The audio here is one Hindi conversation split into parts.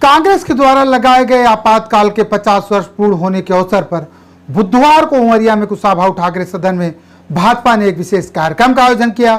कांग्रेस के द्वारा लगाए गए आपातकाल के 50 वर्ष पूर्ण होने के अवसर पर बुधवार को उमरिया में कुशाभाऊ ठाकरे सदन में भाजपा ने एक विशेष कार्यक्रम का आयोजन किया।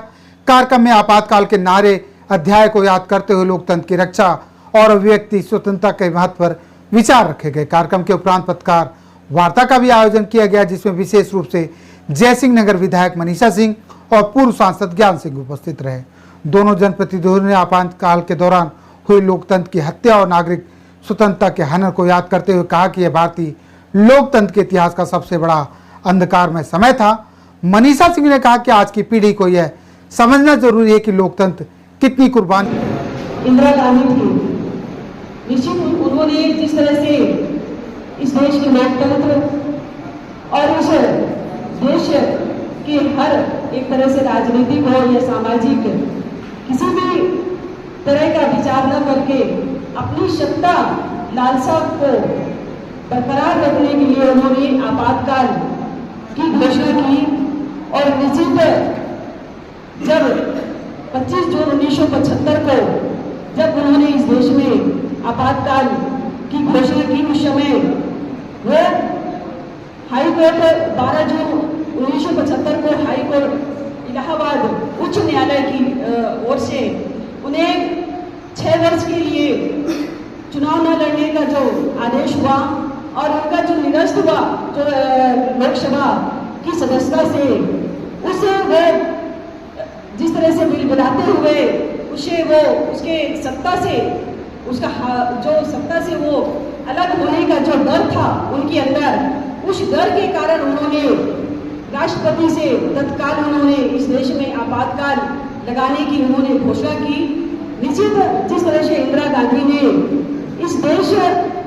कार्यक्रम में आपातकाल के नारे अध्याय को याद करते हुए लोकतंत्र की रक्षा और अभिव्यक्ति स्वतंत्रता के महत्व पर विचार रखे गए। कार्यक्रम के उपरांत पत्रकार वार्ता का भी आयोजन किया गया, जिसमें विशेष रूप से जयसिंह नगर विधायक मनीषा सिंह और पूर्व सांसद ज्ञान सिंह उपस्थित रहे। दोनों जनप्रतिनिधियों ने आपातकाल के दौरान हुई लोकतंत्र की हत्या और नागरिक स्वतंत्रता के हनन को याद करते हुए कहा कि यह भारतीय लोकतंत्र के इतिहास का सबसे बड़ा अंधकारमय समय था। मनीषा सिंह ने कहा कि आज की पीढ़ी को यह समझना जरूरी है कि लोकतंत्र कितनी कुर्बानी। इंदिरा गांधी थी, निश्चित उन्होंने जिस तरह से इस देश के लोकतंत्र और इस देश के हर एक तरह से राजनीतिक हो या सामाजिक किसी भी तरह का विचार न करके अपनी सत्ता लालसा को बरकरार रखने के लिए उन्होंने आपातकाल की घोषणा की। और निश्चित जब 25 जून 1975 को जब उन्होंने इस देश में आपातकाल की घोषणा की, उस समय वो हाई कोर्ट 12 जून 1975 को हाई कोर्ट इलाहाबाद उच्च न्यायालय की ओर से उन्हें 6 वर्ष के लिए चुनाव न लड़ने का जो आदेश हुआ और उनका जो निरस्त हुआ जो लोकसभा की सदस्यता से, उसे वे जिस तरह से बिलबिलाते हुए उसे वो उसके सत्ता से उसका जो सत्ता से वो अलग होने का जो डर था उनके अंदर, उस डर के कारण उन्होंने राष्ट्रपति से तत्काल उन्होंने इस देश में आपातकाल लगाने की उन्होंने घोषणा की। निश्चित जिस तरह से इंदिरा गांधी ने इस देश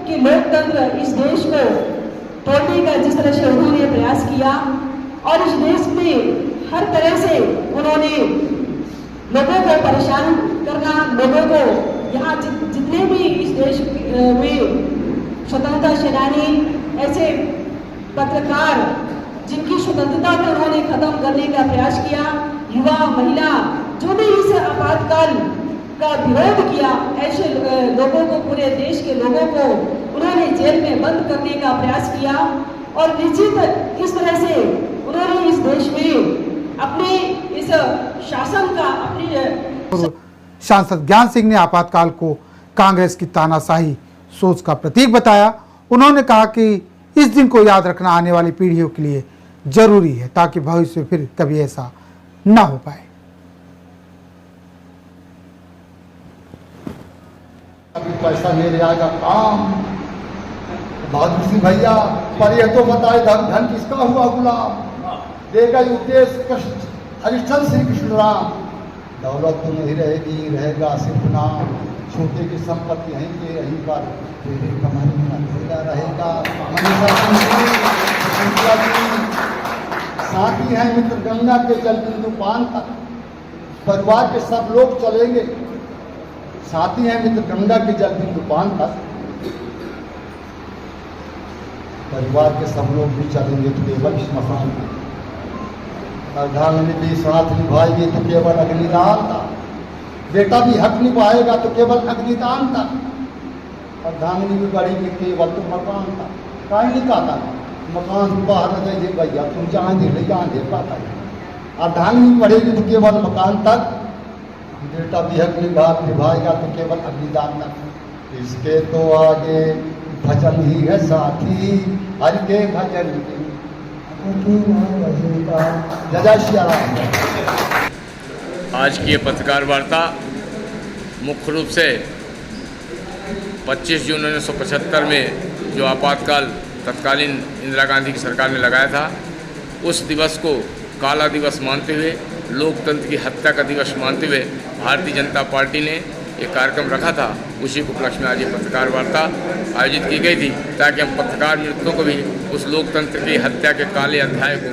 के लोकतंत्र, इस देश को तोड़ने का जिस तरह से उन्होंने प्रयास किया और इस देश में हर तरह से उन्होंने लोगों को परेशान करना, लोगों को यहाँ जितने भी इस देश में स्वतंत्रता सेनानी, ऐसे पत्रकार जिनकी स्वतंत्रता को उन्होंने खत्म करने का प्रयास किया, युवा महिला जो भी इस आपातकाल का विरोध किया, ऐसे लोगों को, पूरे देश के लोगों को उन्होंने जेल में बंद करने का प्रयास किया। और निश्चित इस तरह से उन्होंने इस देश में अपने इस शासन का अपनी सांसद ज्ञान सिंह ने आपातकाल को कांग्रेस की तानाशाही सोच का प्रतीक बताया। उन्होंने कहा कि इस दिन को याद रखना आने वाली पीढ़ियों के लिए जरूरी है ताकि भविष्य में फिर कभी ऐसा न हो पाए। अभी पैसा मेरे आएगा काम बहादुर सिंह भैया, पर यह तो बताए धन किसका हुआ गुलाम, देगा उपदेश हरिश्चंद्र श्री कृष्ण राम। दौलत तो नहीं रहेगी, रहेगा सिर्फ नाम, छोटे की संपत्ति यहीं के यहीं पर, तेरे कमाई में अंधेरा रहेगा। साथी हैं मित्र गंगा के जल बिंदु पान तक, परिवार के सब लोग चलेंगे। साथी हैं मित्र गंगा के जल बिंदु पान तक, परिवार के सब लोग भी चलेंगे तो केवल श्मशान तक। अर्धांगिनी भी साथ निभाएगी तो केवल अग्निदान तक, बेटा भी हक निभाएगा तो केवल अग्निदान तक। अर्धांगिनी भी बढ़ेगी केवल तो मकान तक। कहीं नहीं कहता मकान बाहर न जाइए भैया, तुम जहाँ दे ले जहाँ दे पाता है। अर्धांगिनी बढ़ेगी तो केवल मकान तक, बेटा भी हक निभाएगा तो केवल अग्निदान तक। इसके तो आगे भजन ही है साथी, हर के भजन की जय श्री राम। आज की ये पत्रकार वार्ता मुख्य रूप से 25 जून 1975 में जो आपातकाल तत्कालीन इंदिरा गांधी की सरकार ने लगाया था, उस दिवस को काला दिवस मानते हुए, लोकतंत्र की हत्या का दिवस मानते हुए भारतीय जनता पार्टी ने एक कार्यक्रम रखा था। उसी के उपलक्ष्य में आज ये पत्रकार वार्ता आयोजित की गई थी ताकि हम पत्रकार मित्रों को भी उस लोकतंत्र की हत्या के काले अध्याय को